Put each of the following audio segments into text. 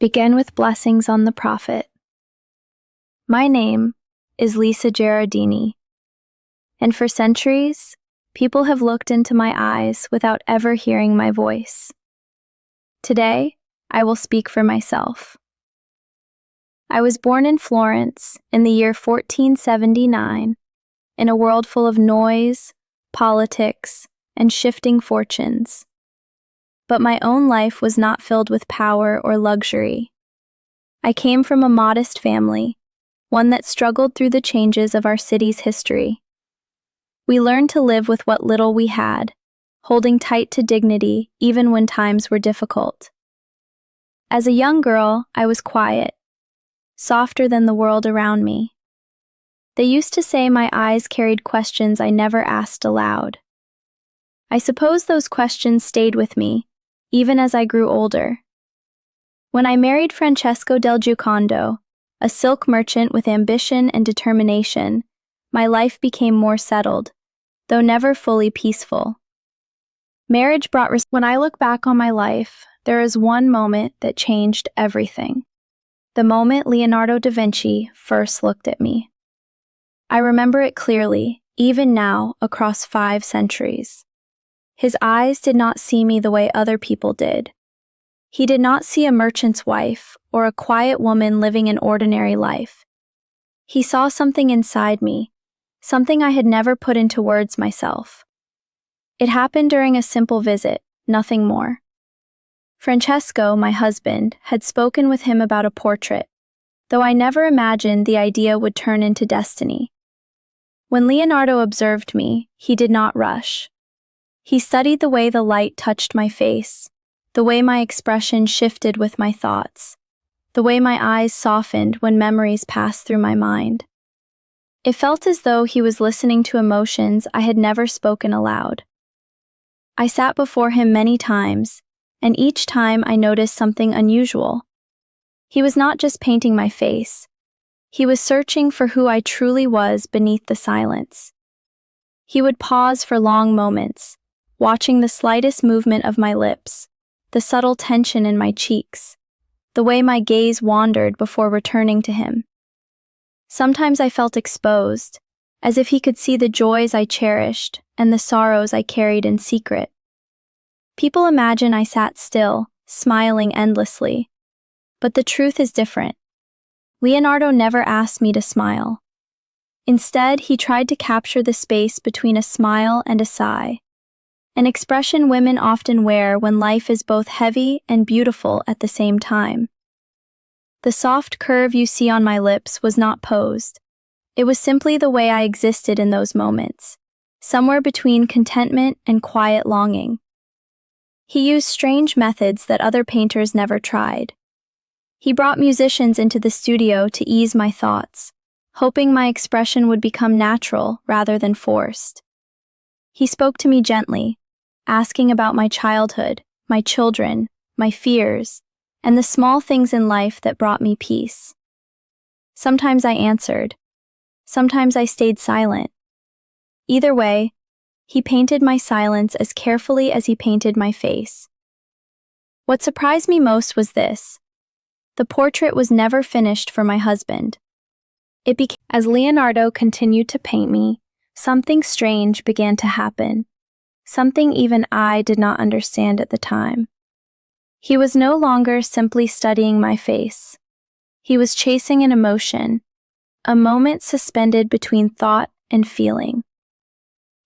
Begin with blessings on the Prophet. My name is Lisa Gerardini, and for centuries, people have looked into my eyes without ever hearing my voice. Today, I will speak for myself. I was born in Florence in the year 1479, in a world full of noise, politics, and shifting fortunes. But my own life was not filled with power or luxury. I came from a modest family, one that struggled through the changes of our city's history. We learned to live with what little we had, holding tight to dignity even when times were difficult. As a young girl, I was quiet, softer than the world around me. They used to say my eyes carried questions I never asked aloud. I suppose those questions stayed with me, even as I grew older. When I married Francesco del Giocondo, a silk merchant with ambition and determination, my life became more settled, though never fully peaceful. Marriage brought When I look back on my life, there is one moment that changed everything. The moment Leonardo da Vinci first looked at me. I remember it clearly, even now, across 5 centuries. His eyes did not see me the way other people did. He did not see a merchant's wife or a quiet woman living an ordinary life. He saw something inside me, something I had never put into words myself. It happened during a simple visit, nothing more. Francesco, my husband, had spoken with him about a portrait, though I never imagined the idea would turn into destiny. When Leonardo observed me, he did not rush. He studied the way the light touched my face, the way my expression shifted with my thoughts, the way my eyes softened when memories passed through my mind. It felt as though he was listening to emotions I had never spoken aloud. I sat before him many times, and each time I noticed something unusual. He was not just painting my face. He was searching for who I truly was beneath the silence. He would pause for long moments, watching the slightest movement of my lips, the subtle tension in my cheeks, the way my gaze wandered before returning to him. Sometimes I felt exposed, as if he could see the joys I cherished and the sorrows I carried in secret. People imagine I sat still, smiling endlessly, but the truth is different. Leonardo never asked me to smile. Instead, he tried to capture the space between a smile and a sigh, an expression women often wear when life is both heavy and beautiful at the same time. The soft curve you see on my lips was not posed. It was simply the way I existed in those moments, somewhere between contentment and quiet longing. He used strange methods that other painters never tried. He brought musicians into the studio to ease my thoughts, hoping my expression would become natural rather than forced. He spoke to me gently, asking about my childhood, my children, my fears, and the small things in life that brought me peace. Sometimes I answered. Sometimes I stayed silent. Either way, he painted my silence as carefully as he painted my face. What surprised me most was this. The portrait was never finished for my husband. As Leonardo continued to paint me, something strange began to happen. Something even I did not understand at the time. He was no longer simply studying my face. He was chasing an emotion, a moment suspended between thought and feeling.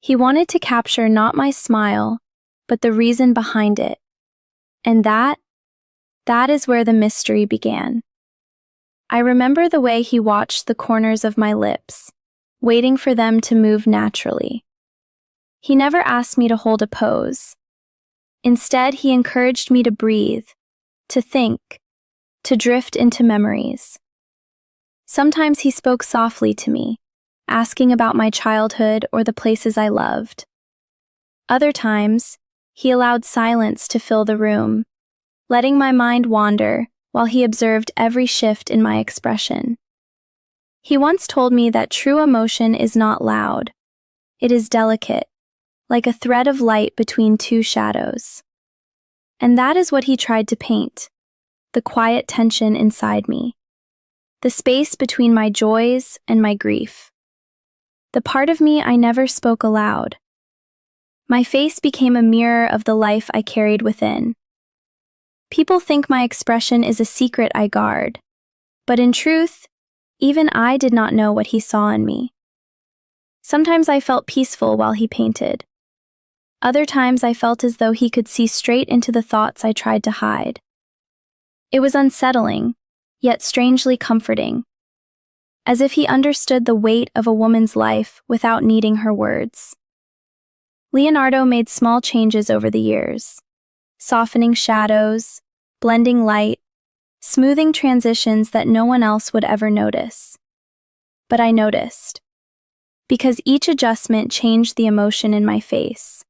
He wanted to capture not my smile, but the reason behind it. And that is where the mystery began. I remember the way he watched the corners of my lips, waiting for them to move naturally. He never asked me to hold a pose. Instead, he encouraged me to breathe, to think, to drift into memories. Sometimes he spoke softly to me, asking about my childhood or the places I loved. Other times, he allowed silence to fill the room, letting my mind wander while he observed every shift in my expression. He once told me that true emotion is not loud. It is delicate, like a thread of light between 2 shadows. And that is what he tried to paint, the quiet tension inside me, the space between my joys and my grief, the part of me I never spoke aloud. My face became a mirror of the life I carried within. People think my expression is a secret I guard, but in truth, even I did not know what he saw in me. Sometimes I felt peaceful while he painted. Other times I felt as though he could see straight into the thoughts I tried to hide. It was unsettling, yet strangely comforting, as if he understood the weight of a woman's life without needing her words. Leonardo made small changes over the years, softening shadows, blending light, smoothing transitions that no one else would ever notice. But I noticed, because each adjustment changed the emotion in my face.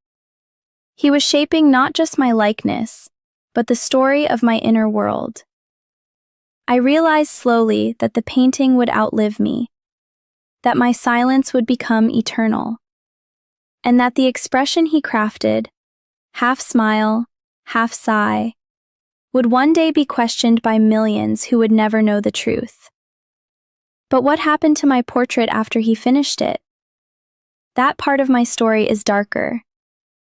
He was shaping not just my likeness, but the story of my inner world. I realized slowly that the painting would outlive me, that my silence would become eternal, and that the expression he crafted, half smile, half sigh, would one day be questioned by millions who would never know the truth. But what happened to my portrait after he finished it? That part of my story is darker,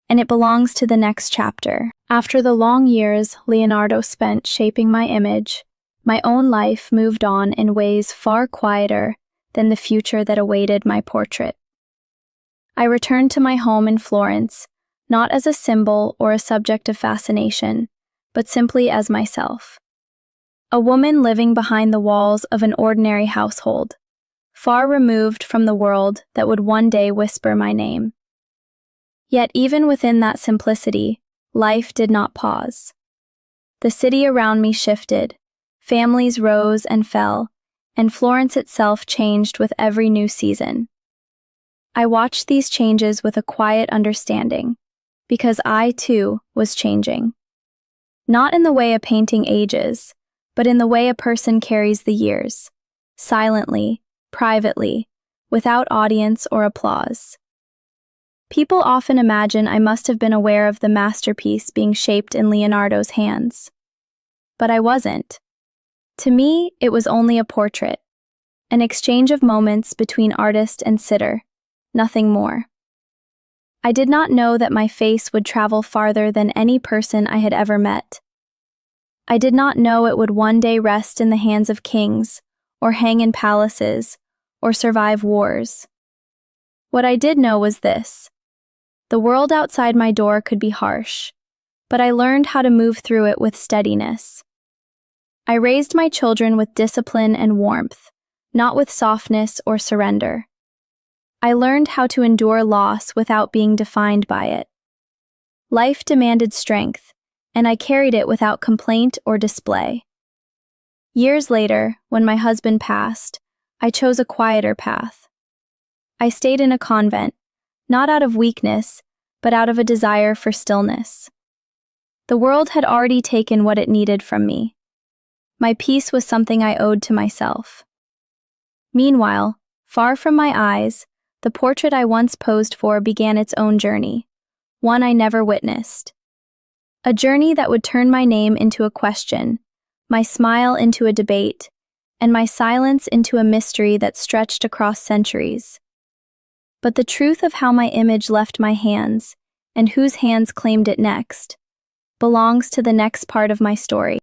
and it belongs to the next chapter. After the long years Leonardo spent shaping my image, my own life moved on in ways far quieter than the future that awaited my portrait. I returned to my home in Florence, not as a symbol or a subject of fascination, but simply as myself. A woman living behind the walls of an ordinary household, far removed from the world that would one day whisper my name. Yet even within that simplicity, life did not pause. The city around me shifted, families rose and fell, and Florence itself changed with every new season. I watched these changes with a quiet understanding, because I, too, was changing. Not in the way a painting ages, but in the way a person carries the years, silently, privately, without audience or applause. People often imagine I must have been aware of the masterpiece being shaped in Leonardo's hands. But I wasn't. To me, it was only a portrait, an exchange of moments between artist and sitter, nothing more. I did not know that my face would travel farther than any person I had ever met. I did not know it would one day rest in the hands of kings, or hang in palaces, or survive wars. What I did know was this: the world outside my door could be harsh, but I learned how to move through it with steadiness. I raised my children with discipline and warmth, not with softness or surrender. I learned how to endure loss without being defined by it. Life demanded strength, and I carried it without complaint or display. Years later, when my husband passed, I chose a quieter path. I stayed in a convent, not out of weakness, but out of a desire for stillness. The world had already taken what it needed from me. My peace was something I owed to myself. Meanwhile, far from my eyes, the portrait I once posed for began its own journey, one I never witnessed. A journey that would turn my name into a question, my smile into a debate, and my silence into a mystery that stretched across centuries. But the truth of how my image left my hands, and whose hands claimed it next, belongs to the next part of my story.